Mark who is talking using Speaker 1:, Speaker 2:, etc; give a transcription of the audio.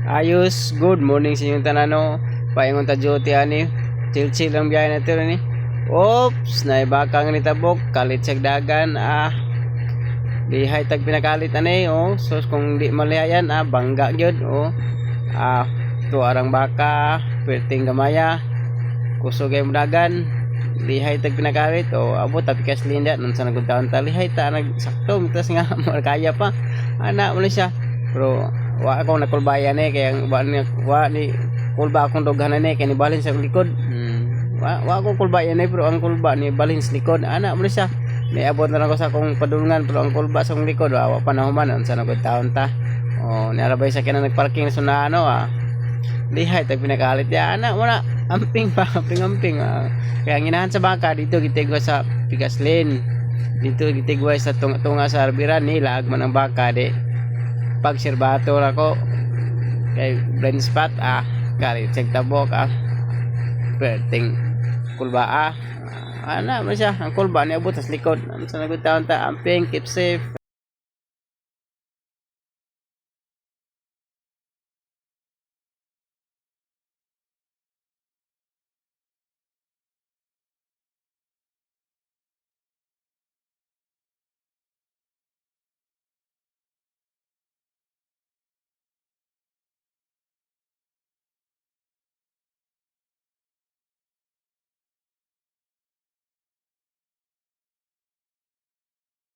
Speaker 1: Ayos, good morning sa inyong tanan no. Paingon ta duty ani. Chill lang biyahe natin ni. Oops, naibakang ni tabok, kalit sa dagan Lihay tag pinakalit ani So kung di malihayan bangga gyud tuarang baka, perting gamaya, kusog ay dagan. Lihay tag pinakalit abot tapi kas linda nun sa nagutaon ta lihay ta nagsakto mitas nga kaya pa. Ana mo siya. Pero wa ako nakulbayan kaya wa ni kulba akong doghanan kaya ni balhin sa likod. Wa ako kulbayan pero ang kulba ni balhin sa likod. Ana mo siya. Niabot na lang ko sa akong padulungan pero ang kulba sa akong likod wa panahuman unsa nagutaon ta. Niarabay sa kina nagparking sa lihay tag pinakalit ya ana wala amping kaya nginahan sa baka dito gitigwa sa Pigas Lane, dito gitigwa sa tunga sa Arbiran nilag man ang baka di pag sirbato ako kay blind spot kali check tabok perting kulba ana mo siya ang kulba ni abot sa likod sa nagutaon ta amping keep safe